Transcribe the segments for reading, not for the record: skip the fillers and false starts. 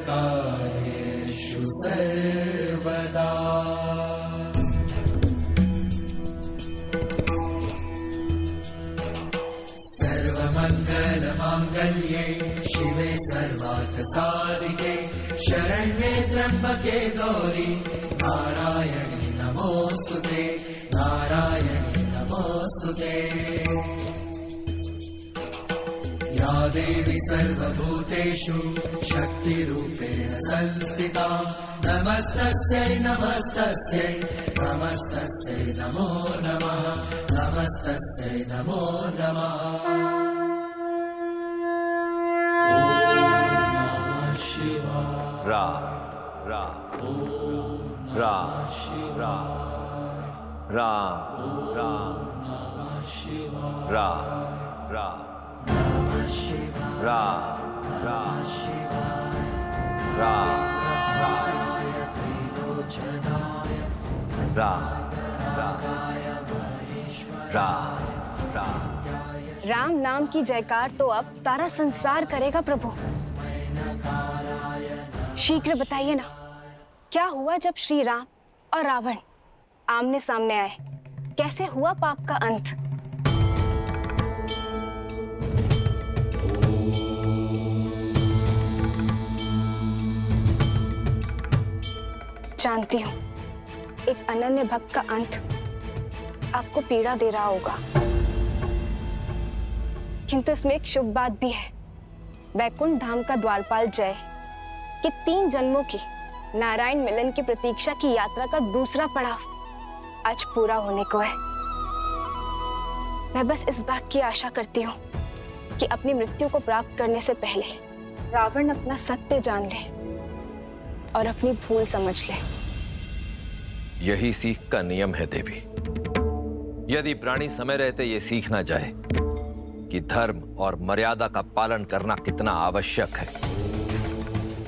कार्येषु सर्वदा। सर्वमङ्गलमाङ्गल्ये शिवे सर्वार्थसाधिके शरण्ये त्र्यम्बके गौरी नारायणी नमोऽस्तुते, नारायणी नमोऽस्तुते। या देवी सर्वभूतेषु शक्तिरूपेण संस्थिता नमस्तस्यै नमस्तस्यै नमस्तस्यै नमो नमः, नमस्तस्यै नमो नमः। रा रा रा रा रा रा रा रा रा रा रा रा रा रा। राम नाम की जयकार तो अब सारा संसार करेगा प्रभु। शीघ्र बताइए ना, क्या हुआ जब श्री राम और रावण आमने सामने आए? कैसे हुआ पाप का अंत? जानती हूँ एक अनन्य भक्त का अंत आपको पीड़ा दे रहा होगा, किंतु इसमें एक शुभ बात भी है। वैकुंठ धाम का द्वारपाल जय कि 3 जन्मों की नारायण मिलन की प्रतीक्षा की यात्रा का दूसरा पड़ाव आज पूरा होने को है। मैं बस इस बात की आशा करती हूँ कि अपनी मृत्यु को प्राप्त करने से पहले रावण अपना सत्य जान ले और अपनी भूल समझ ले। यही सीख का नियम है देवी। यदि प्राणी समय रहते ये सीख ना जाए कि धर्म और मर्यादा का पालन करना कितना आवश्यक है,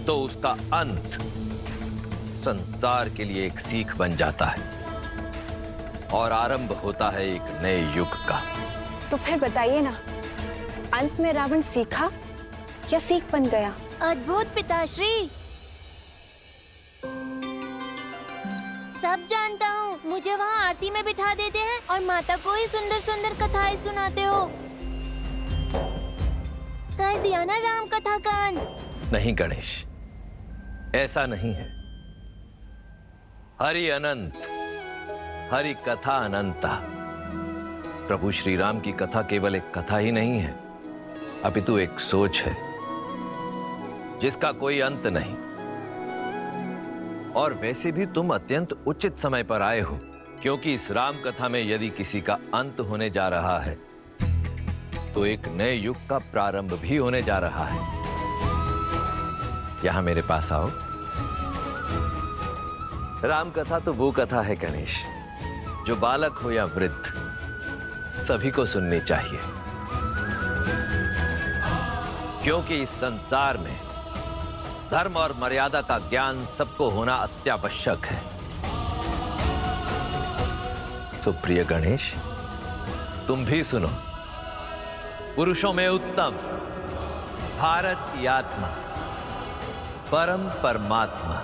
तो उसका अंत संसार के लिए एक सीख बन जाता है और आरंभ होता है एक नए युग का। तो फिर बताइए ना, अंत में रावण सीखा या सीख बन गया? अद्भुत पिताश्री, सब जानता हूँ। मुझे वहाँ आरती में बिठा देते हैं और माता को ही सुंदर सुंदर कथाएं सुनाते हो। कर दिया ना राम कथा का अंत? नहीं गणेश, ऐसा नहीं है। हरि अनंत, हरि कथा अनंता। प्रभु श्री राम की कथा केवल एक कथा ही नहीं है, अपितु एक सोच है जिसका कोई अंत नहीं। और वैसे भी तुम अत्यंत उचित समय पर आए हो, क्योंकि इस राम कथा में यदि किसी का अंत होने जा रहा है तो एक नए युग का प्रारंभ भी होने जा रहा है। यहां मेरे पास आओ। राम कथा तो वो कथा है गणेश, जो बालक हो या वृद्ध सभी को सुननी चाहिए, क्योंकि इस संसार में धर्म और मर्यादा का ज्ञान सबको होना अत्यावश्यक है। सुप्रिय गणेश, तुम भी सुनो। पुरुषों में उत्तम भारत की आत्मा, परम परमात्मा,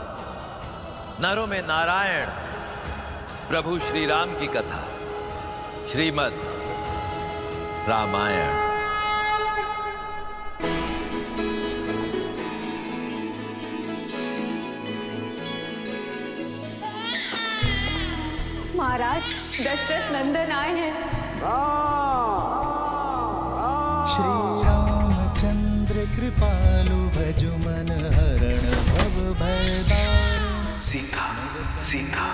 नरों में नारायण, प्रभु श्री राम की कथा, श्रीमद् रामायण। महाराज, दशरथ नंदन आए हैं। श्री रामचंद्र कृपालु भजु मन हरण भव भय दारुण। सीखा सीखा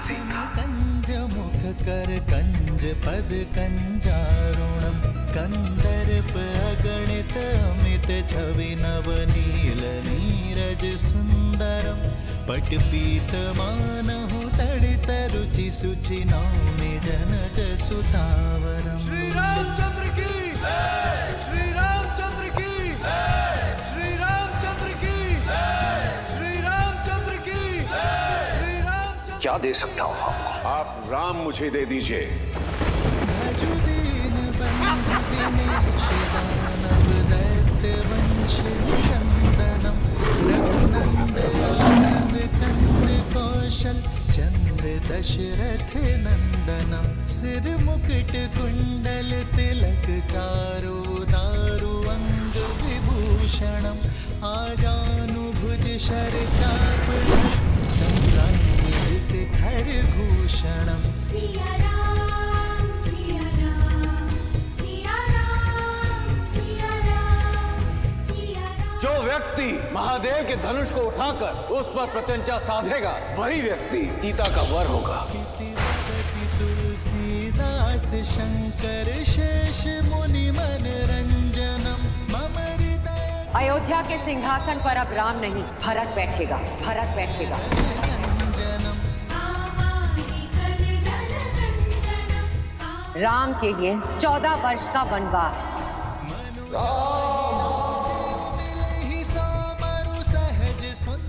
सीखा। कंज मुख कर कंज पद कंजारुणम। कंदर्प अगणित अमित छवि नव नील नीरज सुंदरम। पट पीत मानहु तड़ित रुचि सुचि नौमि जनक सुतावरम। श्री रामचंद्र की जय, श्री रामचंद्र की जय, श्री रामचंद्र की जय, श्री रामचंद्र की जय, श्री रामचंद्र। क्या दे सकता हूँ आपको? आप राम मुझे दे दीजिए। भजु दीन बंधु दिनेश दानव दैत्य वंश विखंडनम। सिर मुकुट कुंडल तिलक चारो दारु अंग विभूषणम आजानुभुज शर चाप संभ्रांजित खर भूषणम। सिया राम सिया राम सिया राम सिया राम सिया राम। जो व्यक्ति महादेव के धनुष को उठाकर उस पर प्रत्यंचा साधेगा वही व्यक्ति सीता का वर होगा। तुलसीदास शंकर शेष मुनि मन रंजनम मम हृदय। अयोध्या के सिंहासन पर अब राम नहीं भरत बैठेगा, भरत बैठेगा। राम के लिए 14 वर्ष का वनवास।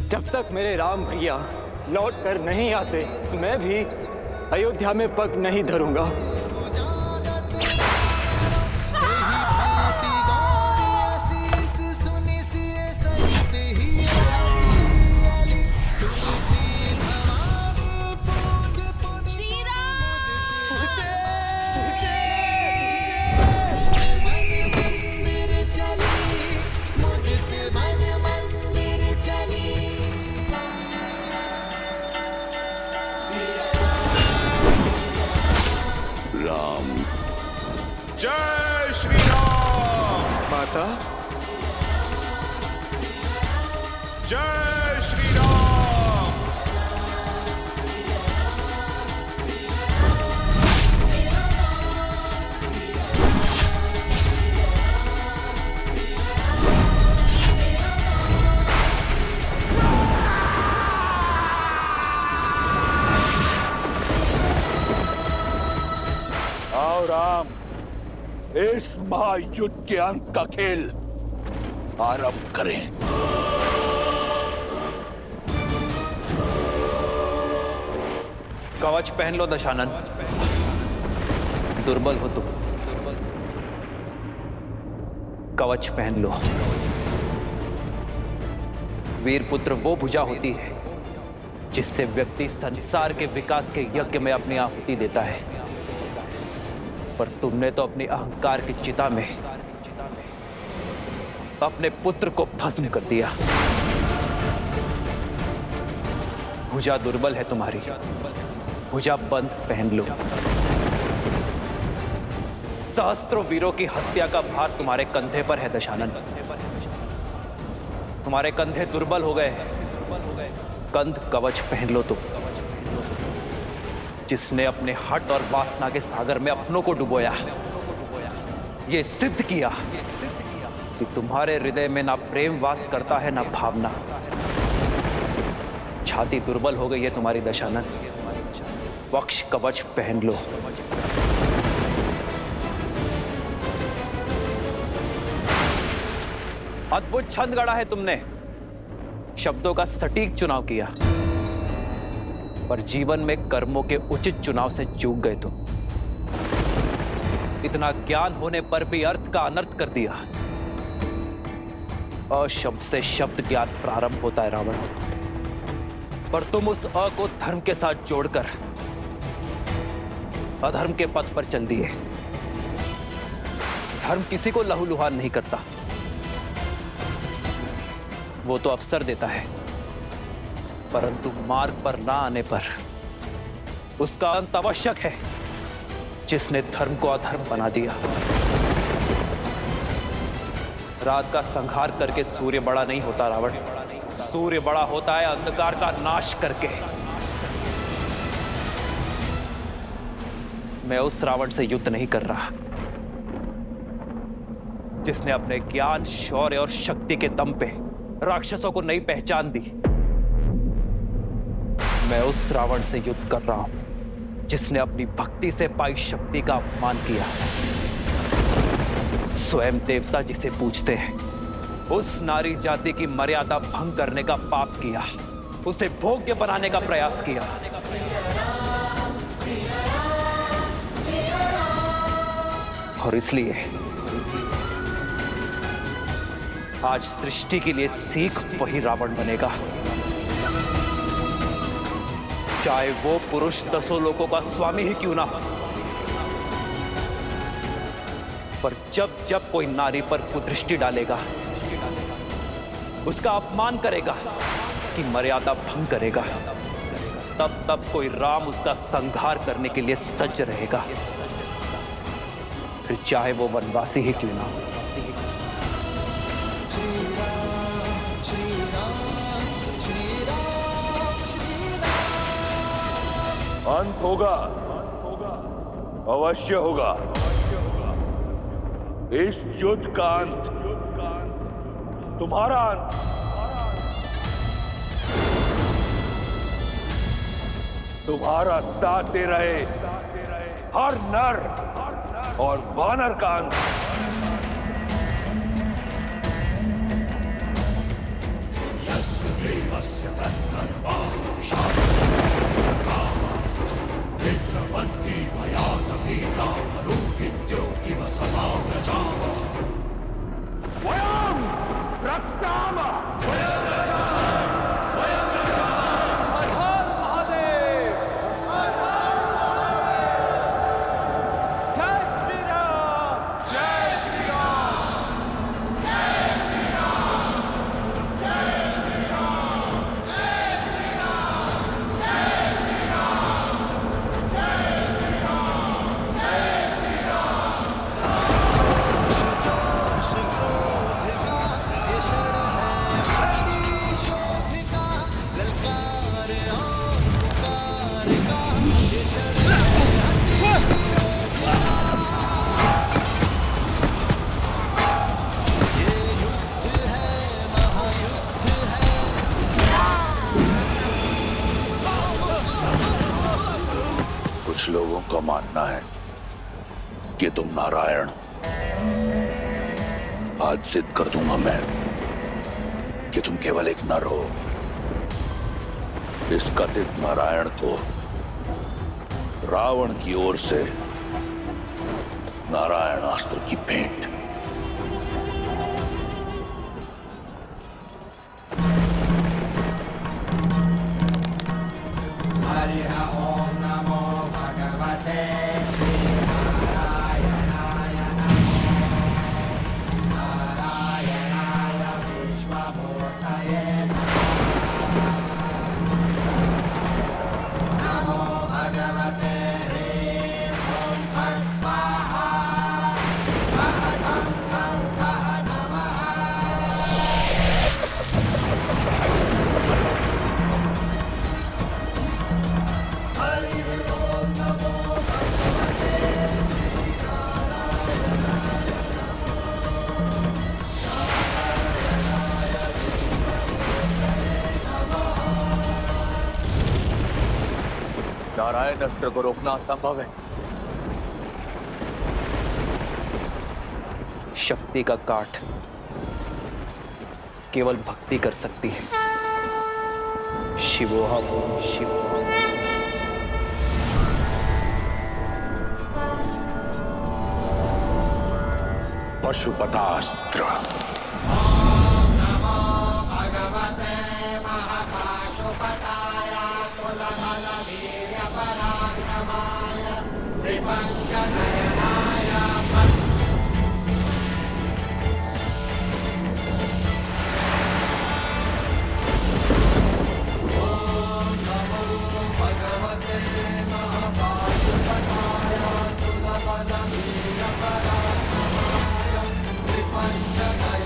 जब तक मेरे राम भैया लौट कर नहीं आते मैं भी अयोध्या में पग नहीं धरूंगा। जय श्री राम। माता जय श्री राम। आओ राम, इस महायुद्ध के अंत का खेल आरंभ करें। कवच पहन लो दशानन, दुर्बल हो तुम। कवच पहन लो। वीर पुत्र वो भुजा होती है जिससे व्यक्ति संसार के विकास के यज्ञ में अपनी आहुति देता है, पर तुमने तो अपनी अहंकार की चिता में अपने पुत्र को भस्म कर दिया। भुजा दुर्बल है तुम्हारी, भुजा बंद पहन लो। सहस्त्रों वीरों की हत्या का भार तुम्हारे कंधे पर है दशानन। तुम्हारे कंधे दुर्बल हो गए, कंध कवच पहन लो तुम, जिसने अपने हट और वासना के सागर में अपनों को डुबोया, ये सिद्ध किया कि तुम्हारे हृदय में ना प्रेम वास करता है ना भावना। छाती दुर्बल हो गई है तुम्हारी दशानन, वक्ष कवच पहन लो। अद्भुत छंद गढ़ा है तुमने, शब्दों का सटीक चुनाव किया, पर जीवन में कर्मों के उचित चुनाव से चूक गए तुम। इतना ज्ञान होने पर भी अर्थ का अनर्थ कर दिया। अशब्द से शब्द ज्ञान प्रारंभ होता है रावण, पर तुम उस अ को धर्म के साथ जोड़कर अधर्म के पथ पर चल दिए। धर्म किसी को लहूलुहान नहीं करता, वो तो अवसर देता है, परंतु मार्ग पर ना आने पर उसका अंत आवश्यक है। जिसने धर्म को अधर्म बना दिया। रात का संहार करके सूर्य बड़ा नहीं होता रावण, सूर्य बड़ा होता है अंधकार का नाश करके। मैं उस रावण से युद्ध नहीं कर रहा जिसने अपने ज्ञान, शौर्य और शक्ति के दम पे राक्षसों को नई पहचान दी। मैं उस रावण से युद्ध कर रहा हूं जिसने अपनी भक्ति से पाई शक्ति का अपमान किया। स्वयं देवता जिसे पूजते हैं, उस नारी जाति की मर्यादा भंग करने का पाप किया, उसे भोग्य बनाने का प्रयास किया। और इसलिए आज सृष्टि के लिए सीख वही रावण बनेगा, चाहे वो पुरुष 10 लोकों का स्वामी ही क्यों ना हो। पर जब जब कोई नारी पर कुदृष्टि डालेगा, उसका अपमान करेगा, उसकी मर्यादा भंग करेगा, तब तब कोई राम उसका संहार करने के लिए सज्ज रहेगा, फिर चाहे वो वनवासी ही क्यों ना हो। अंत होगा, अवश्य होगा। इस युद्ध का अंत तुम्हारा अंत। तुम्हारा साथ दे रहे हर नर और वानर का अंत। वयं रक्षामः। कुछ लोगों का मानना है कि तुम नारायण हो। आज सिद्ध कर दूंगा मैं कि तुम केवल एक नर हो। इस कथित नारायण को रावण की ओर से नारायण अस्त्र की भेंट। नारायण अस्त्र को रोकना असंभव है। शक्ति का काट केवल भक्ति कर सकती है। शिवोहम शिवोहम। पशुपतास्त्र। Pancha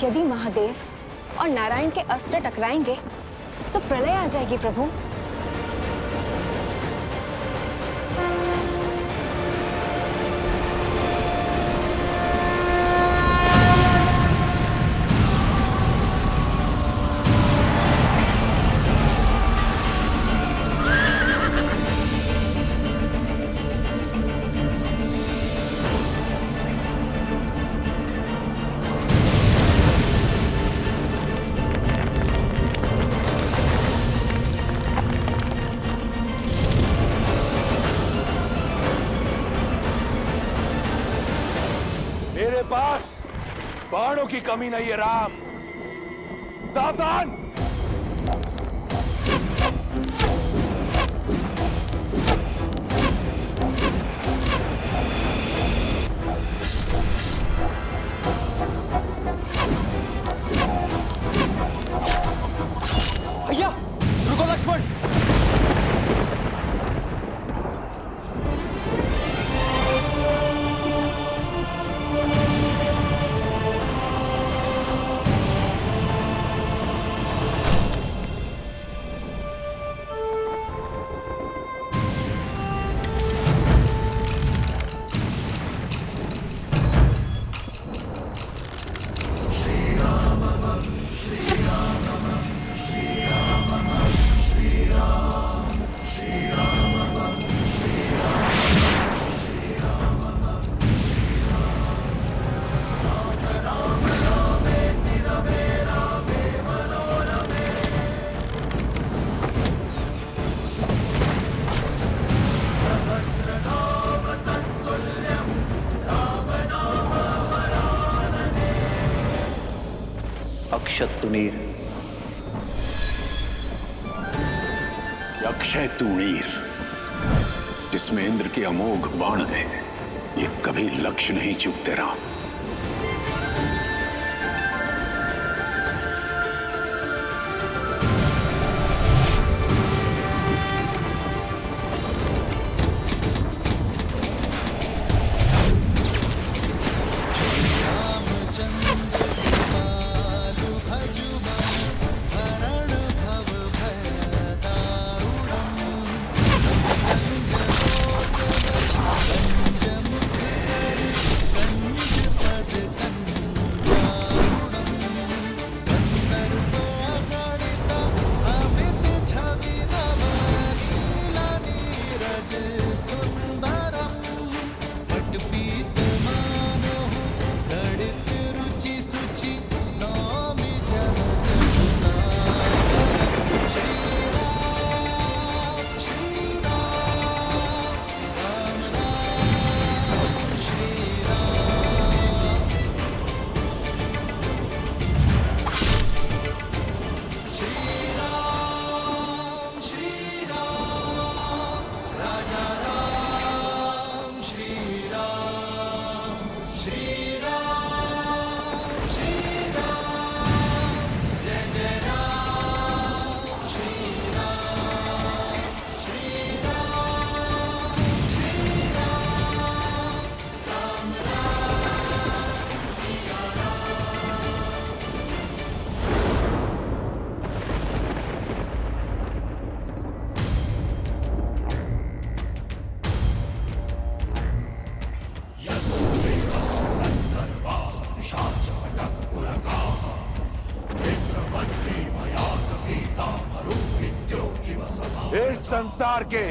यदि महादेव और नारायण के अस्त्र टकराएंगे तो प्रलय आ जाएगी प्रभु। मेरे पास बाणों की कमी नहीं है राम। सावधान। भैया रुको लक्ष्मण। अक्षत तुनीर। अक्षय तुणीर जिसमें इंद्र के अमोघ बाण है, ये कभी लक्ष्य नहीं चूकते राम। इस संसार के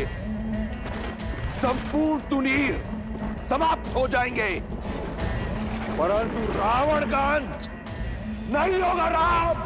संपूर्ण तुनीर समाप्त हो जाएंगे, परंतु रावण का अंत नहीं होगा राम।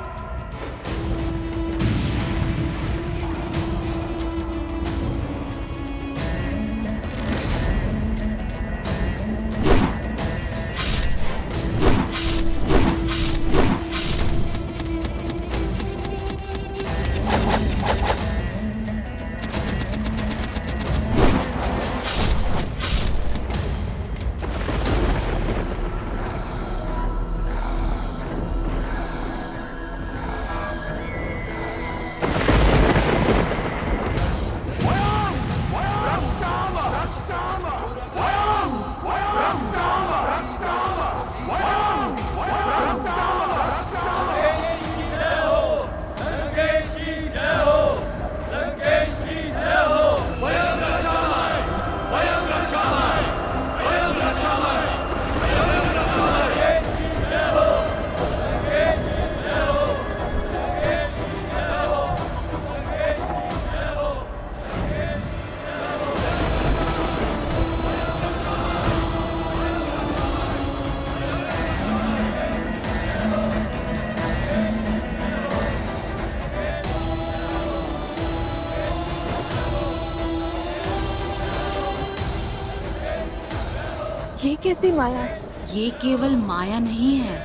ये कैसी माया है? ये केवल माया नहीं है,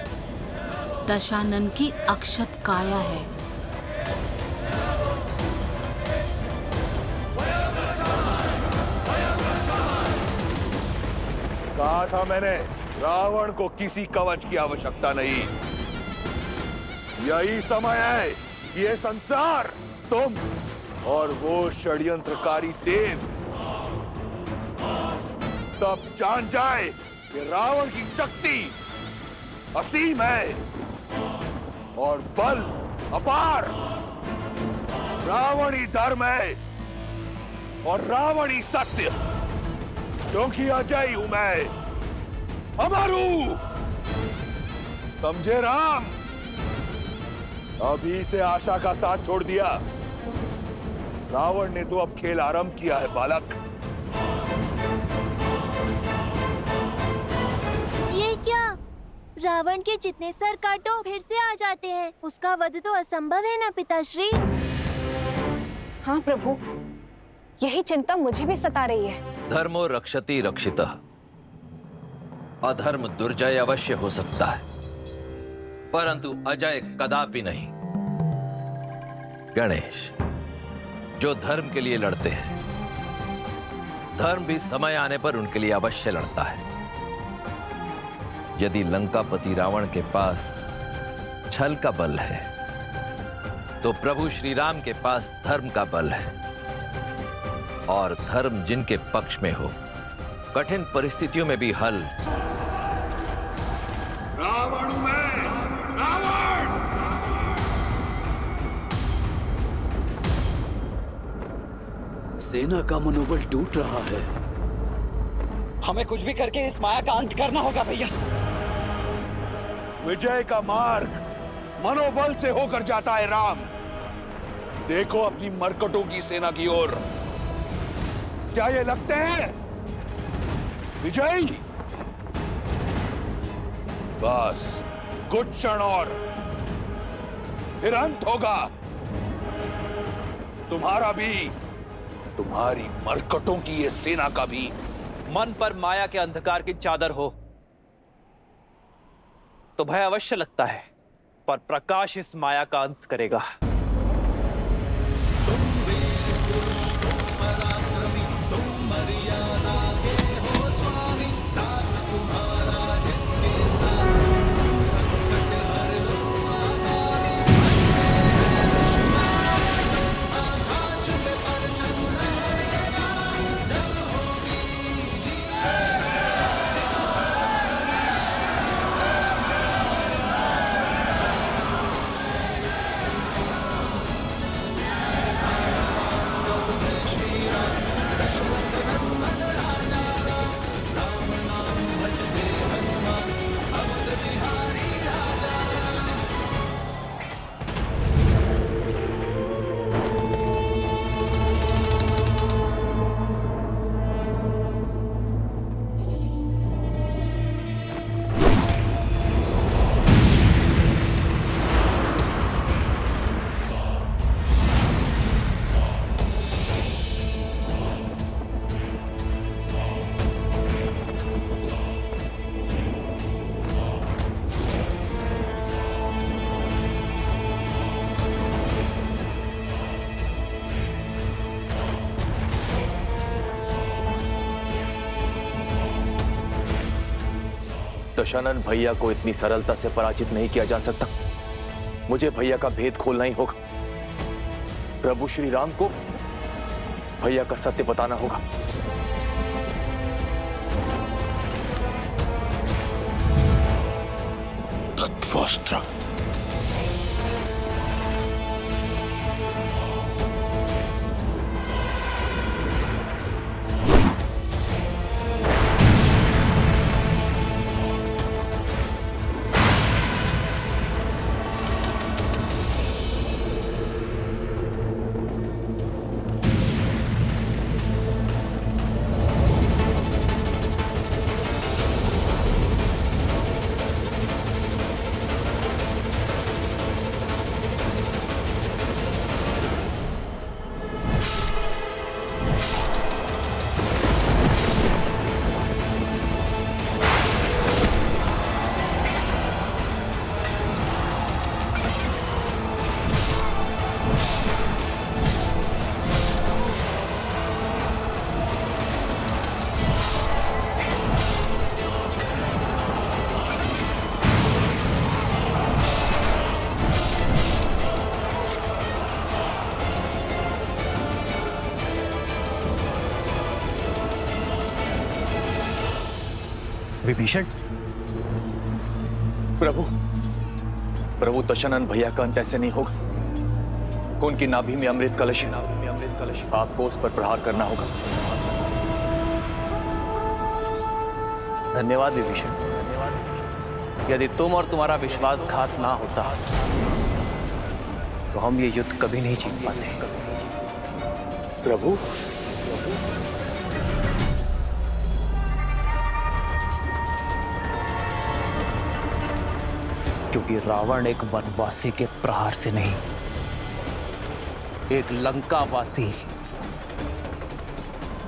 दशानन की अक्षत काया है। कहा था मैंने, रावण को किसी कवच की आवश्यकता नहीं। यही समय है कि ये संसार, तुम और वो षड्यंत्रकारी देव सब जान जाए कि रावण की शक्ति असीम है और बल अपार। रावण ही धर्म है और रावण ही सत्य, क्योंकि अजय हूं मैं, अमर हूं। समझे राम? अभी से आशा का साथ छोड़ दिया। रावण ने तो अब खेल आरंभ किया है बालक। ये क्या? रावण के जितने सर काटो फिर से आ जाते हैं। उसका वध तो असंभव है ना पिताश्री? हाँ प्रभु, यही चिंता मुझे भी सता रही है। धर्मो रक्षति रक्षितः। अधर्म दुर्जय अवश्य हो सकता है, परंतु अजय कदापि नहीं। गणेश, जो धर्म के लिए लड़ते हैं, धर्म भी समय आने पर उनके लिए अवश्य लड़ता है। यदि लंकापति रावण के पास छल का बल है, तो प्रभु श्री राम के पास धर्म का बल है। और धर्म जिनके पक्ष में हो, कठिन परिस्थितियों में भी हल। रावण में रावण! सेना का मनोबल टूट रहा है। हमें कुछ भी करके इस माया का अंत करना होगा भैया। विजय का मार्ग मनोबल से होकर जाता है राम। देखो अपनी मरकटों की सेना की ओर। क्या ये लगते हैं विजयी? बस कुछ क्षण और, फिर अंत होगा तुम्हारा भी, तुम्हारी मरकटों की ये सेना का भी। मन पर माया के अंधकार की चादर हो तो भय अवश्य लगता है, पर प्रकाश इस माया का अंत करेगा। दशानन भैया को इतनी सरलता से पराजित नहीं किया जा सकता। मुझे भैया का भेद खोलना ही होगा। प्रभु श्री राम को भैया का सत्य बताना होगा। तत्वस्त्र। विभीषण, प्रभु दशानन भैया का अंत ऐसे नहीं होगा। उनकी नाभि में अमृत कलश है, आपको उस पर प्रहार करना होगा। धन्यवाद विभीषण। यदि तुम और तुम्हारा विश्वासघात ना होता तो हम ये युद्ध कभी नहीं जीत पाते। प्रभु, क्योंकि रावण एक वनवासी के प्रहार से नहीं, एक लंकावासी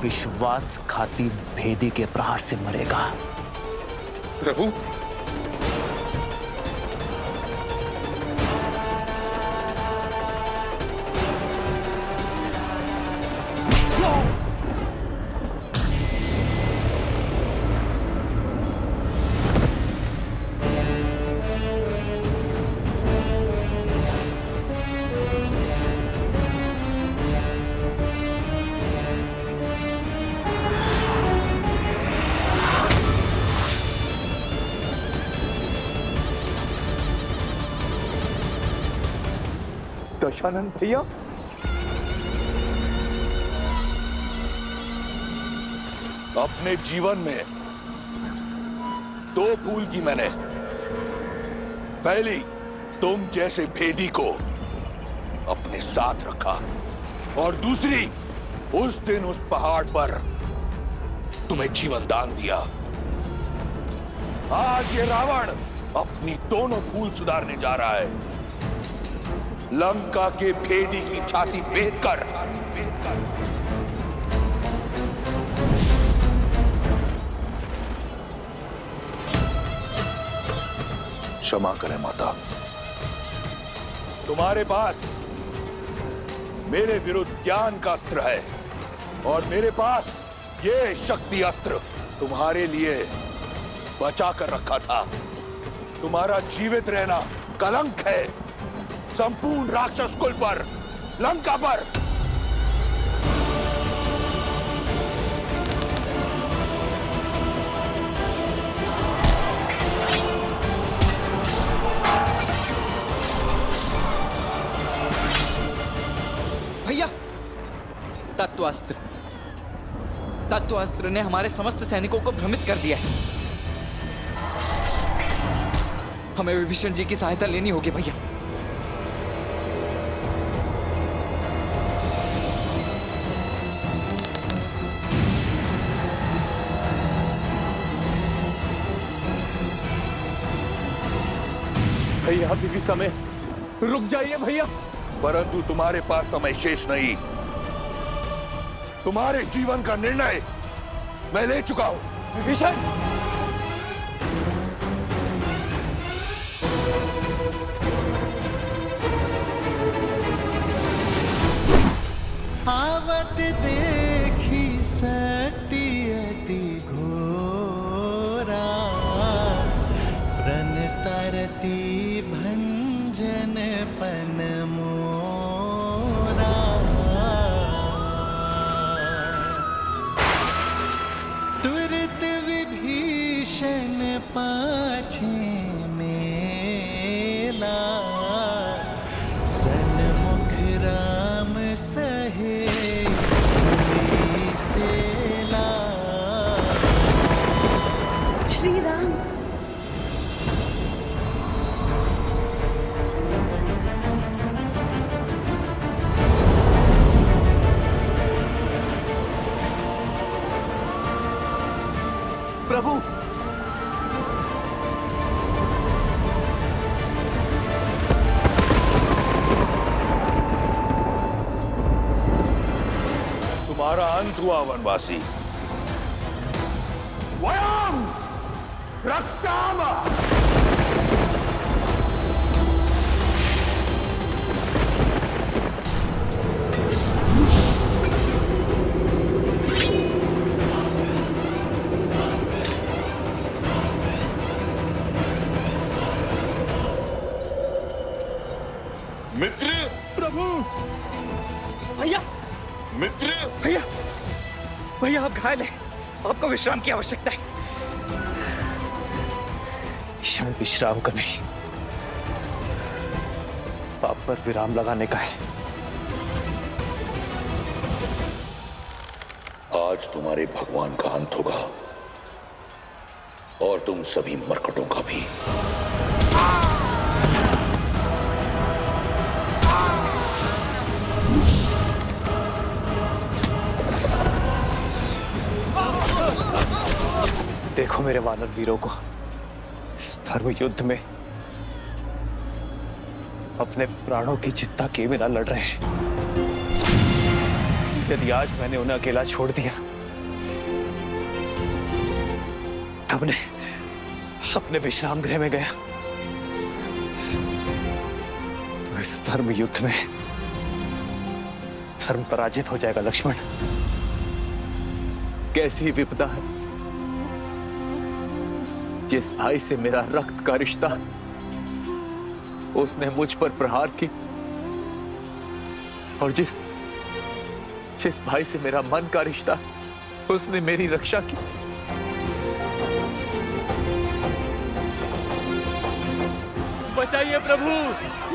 विश्वासघाती भेदी के प्रहार से मरेगा। प्रभु, दशानन भैया, अपने जीवन में दो भूल की मैंने। पहली, तुम जैसे भेदी को अपने साथ रखा, और दूसरी, उस दिन उस पहाड़ पर तुम्हें जीवन दान दिया। आज ये रावण अपनी दोनों भूल सुधारने जा रहा है। लंका के भेदी की छाती बेच कर क्षमा करें माता। तुम्हारे पास मेरे विरुद्ध ज्ञान का अस्त्र है, और मेरे पास ये शक्ति अस्त्र तुम्हारे लिए बचा कर रखा था। तुम्हारा जीवित रहना कलंक है संपूर्ण राक्षस कुल पर, लंका पर। भैया, तत्वास्त्र ने हमारे समस्त सैनिकों को भ्रमित कर दिया है। हमें विभीषण जी की सहायता लेनी होगी भैया। भैया, अभी भी समय, रुक जाइए भैया। परंतु तुम्हारे पास समय शेष नहीं। तुम्हारे जीवन का निर्णय मैं ले चुका हूं। विभीषण, आवत देखी शक्ति अति घोरा, प्रण तरती भंजन पन मोरा। तुरत विभीषण पाछे मेला, सन्मुख राम सहे सुई सेला। श्री राम, प्रभु, तुम्हारा अंत हुआ वनवासी। वयम रक्षामः। मित्र, प्रभु, भैया, मित्र, भैया, भैया आप घायल हैं, आपको विश्राम की आवश्यकता है। क्षण विश्राम का नहीं, पाप पर विराम लगाने का है। आज तुम्हारे भगवान का अंत होगा और तुम सभी मरकटों का भी। देखो मेरे वानर वीरों को इस धर्म युद्ध में अपने प्राणों की चिंता किए बिना लड़ रहे हैं। यदि आज मैंने उन्हें अकेला छोड़ दिया, अपने विश्राम गृह में गया, तो इस धर्म युद्ध में धर्म पराजित हो जाएगा। लक्ष्मण, कैसी विपदा है। जिस भाई से मेरा रक्त का रिश्ता, उसने मुझ पर प्रहार की, और जिस भाई से मेरा मन का रिश्ता, उसने मेरी रक्षा की। बचाइए प्रभु,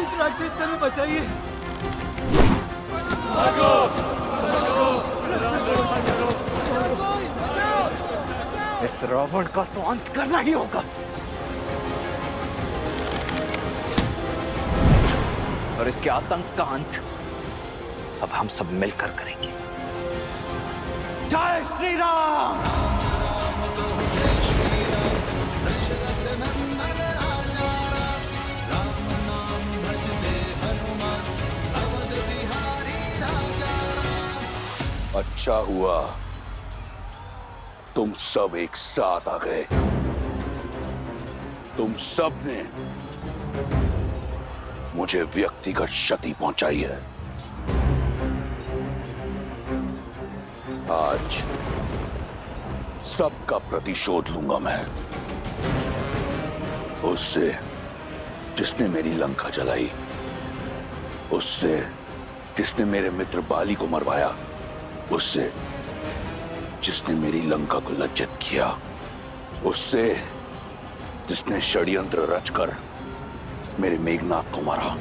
इस राक्षस से हमें बचाइए। भागो, इस रावण का तो अंत करना ही होगा। और इसके आतंक का अंत अब हम सब मिलकर करेंगे। जय श्री राम। अच्छा हुआ तुम सब एक साथ आ गए। तुम सब ने मुझे व्यक्तिगत क्षति पहुंचाई है। आज सबका प्रतिशोध लूंगा मैं। उससे जिसने मेरी लंका जलाई, उससे जिसने मेरे मित्र बाली को मरवाया, उससे जिसने मेरी लंका को लज्जित किया, उससे जिसने षड्यंत्र रचकर मेरे मेघनाथ को मारा।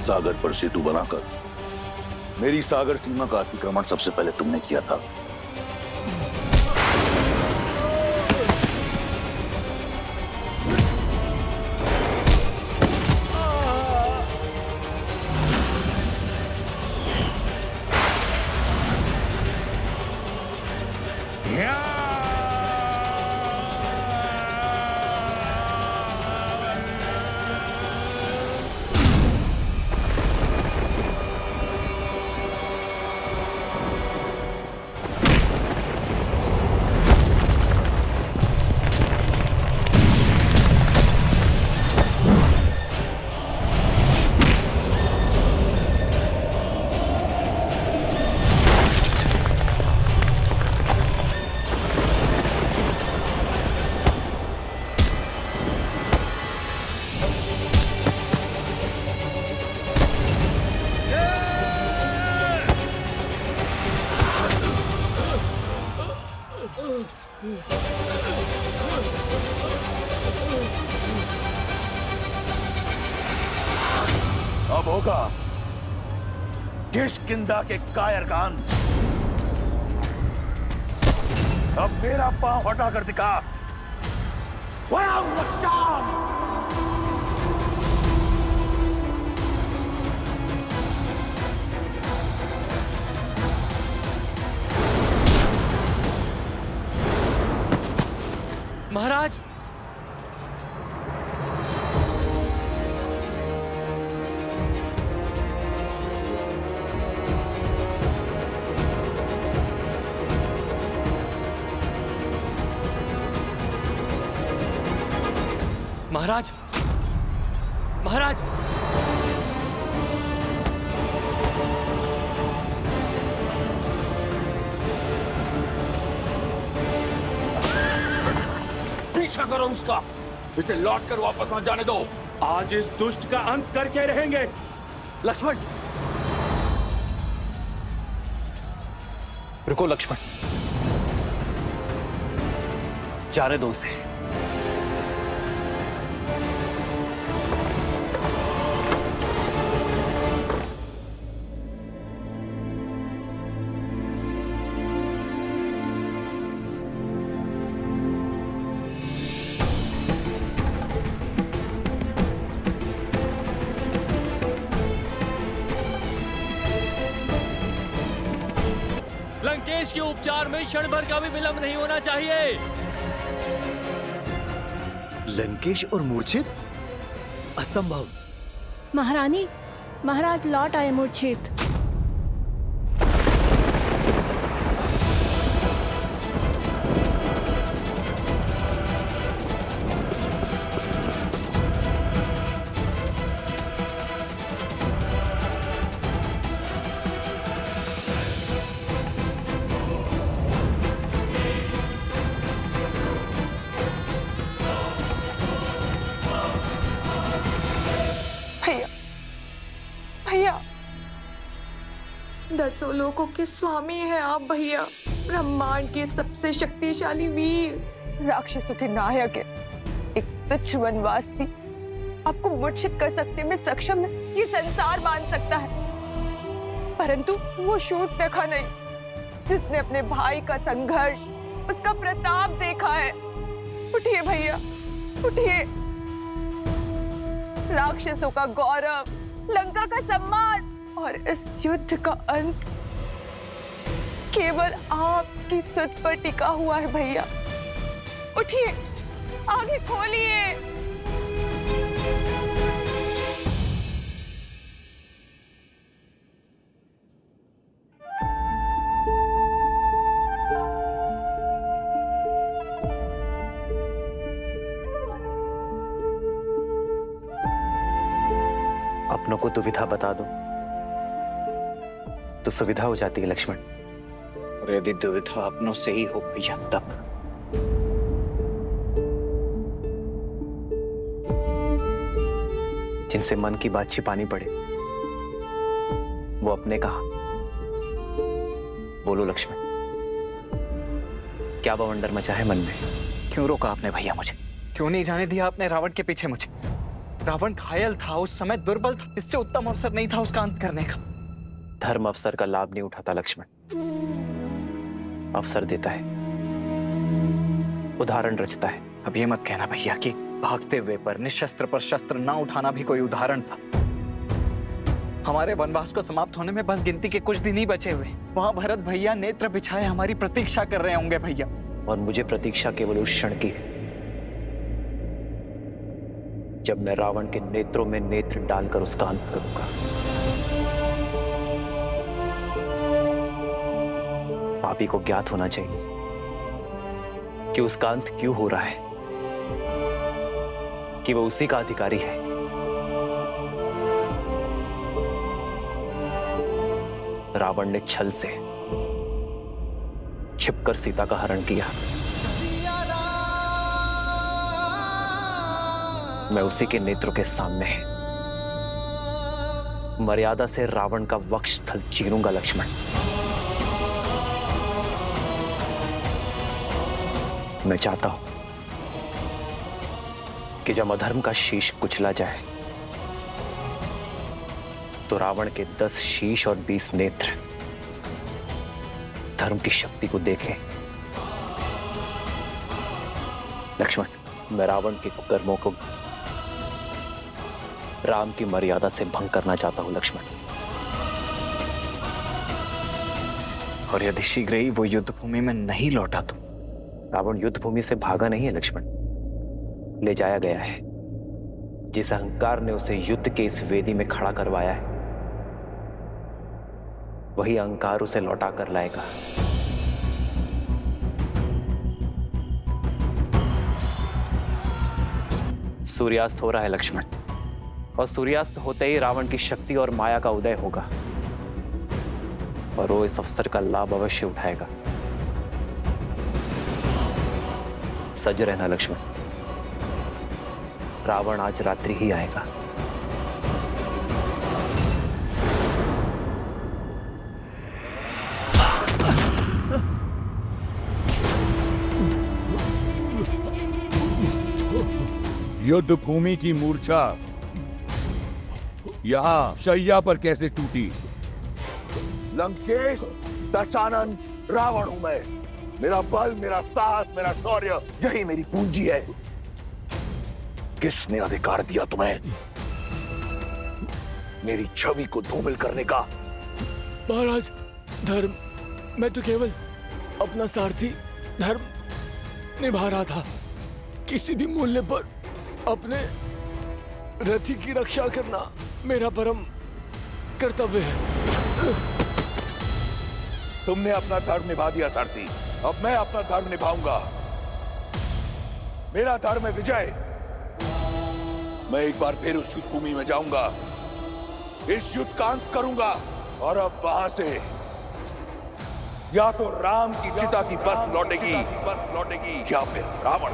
सागर पर सेतु बनाकर मेरी सागर सीमा का अतिक्रमण सबसे पहले तुमने किया था। अब होगा किष्किंधा के कायर का अंत। अब मेरा पांव हटा कर दिखा। महाराज, महाराज, महाराज, पीछा करो उसका, इसे लौट कर वापस न जाने दो। आज इस दुष्ट का अंत करके रहेंगे। लक्ष्मण, रुको लक्ष्मण, जाने दो उसे। लंकेश के उपचार में क्षण भर का भी विलंब नहीं होना चाहिए। लंकेश और मूर्छित? असंभव। महारानी, महाराज लौट आए मूर्छित। भैया, दसों लोगों के स्वामी हैं आप भैया, ब्रह्मांड के सबसे शक्तिशाली वीर, राक्षसों के नायक है। एक तुच्छ वनवासी आपको मूर्छित कर सकने में सक्षम है, ये संसार मान सकता है, परंतु वो शूर्पणखा नहीं जिसने अपने भाई का संघर्ष, उसका प्रताप देखा है। उठिए भैया, उठिए। राक्षसों का गौरव, लंका का सम्मान और इस युद्ध का अंत केवल आपकी सुध पर टिका हुआ है भैया। उठिए, आगे खोलिए। अपनों को दुविधा बता दो तो सुविधा हो जाती है लक्ष्मण। और यदि दुविधा अपनों से ही हो भैया तब? जिनसे मन की बात छिपानी पड़े वो अपने कहा। बोलो लक्ष्मण, क्या बवंडर मचा है मन में? क्यों रोका आपने भैया मुझे? क्यों नहीं जाने दिया आपने रावण के पीछे मुझे? रावण घायल था, उस समय दुर्बल था, इससे उत्तम अवसर नहीं था उसका अंत करने का। धर्म अवसर का लाभ नहीं उठाता लक्ष्मण, अवसर देता है, उदाहरण रचता है। अब ये मत कहना भैया कि भागते हुए पर निशस्त्र पर शस्त्र ना उठाना भी कोई उदाहरण था। हमारे वनवास को समाप्त होने में बस गिनती के कुछ दिन ही बचे हुए, वहां भरत भैया नेत्र बिछाए हमारी प्रतीक्षा कर रहे होंगे भैया। और मुझे प्रतीक्षा केवल उस क्षण की है जब मैं रावण के नेत्रों में नेत्र डालकर उसका अंत करूंगा। पापी को ज्ञात होना चाहिए कि उसका अंत क्यों हो रहा है, कि वो उसी का अधिकारी है। रावण ने छल से छिपकर सीता का हरण किया, मैं उसी के नेत्रों के सामने मर्यादा से रावण का वक्षस्थल चीरूंगा लक्ष्मण। मैं चाहता हूं कि जब अधर्म का शीश कुचला जाए तो रावण के 10 शीश और 20 नेत्र धर्म की शक्ति को देखें। लक्ष्मण, मैं रावण के कुकर्मों को राम की मर्यादा से भंग करना चाहता हूं लक्ष्मण। और यदि शीघ्र ही वो युद्ध भूमि में नहीं लौटा तो? रावण युद्ध भूमि से भागा नहीं है लक्ष्मण, ले जाया गया है। जिस अहंकार ने उसे युद्ध के इस वेदी में खड़ा करवाया है वही अहंकार उसे लौटा कर लाएगा। सूर्यास्त हो रहा है लक्ष्मण, और सूर्यास्त होते ही रावण की शक्ति और माया का उदय होगा और वो इस अवसर का लाभ अवश्य उठाएगा। सज रहना लक्ष्मण, रावण आज रात्रि ही आएगा। युद्ध भूमि की मूर्छा यहाँ शैया पर कैसे टूटी? लंकेश, दशानन, रावण हूं मैं। मेरा बल, मेरा साहस, मेरा शौर्य, यही मेरी पूंजी है। किसने अधिकार दिया तुम्हें मेरी छवि को धूमिल करने का? महाराज, धर्म, मैं तो केवल अपना सारथी धर्म निभा रहा था। किसी भी मूल्य पर अपने रथी की रक्षा करना मेरा परम कर्तव्य है। तुमने अपना धर्म निभा दिया सारथी, अब मैं अपना धर्म निभाऊंगा। मेरा धर्म है विजय। मैं एक बार फिर उस युद्ध भूमि में जाऊंगा, इस युद्ध का अंत करूंगा, और अब वहां से या तो राम की चिता की बर्फ लौटेगी या फिर रावण।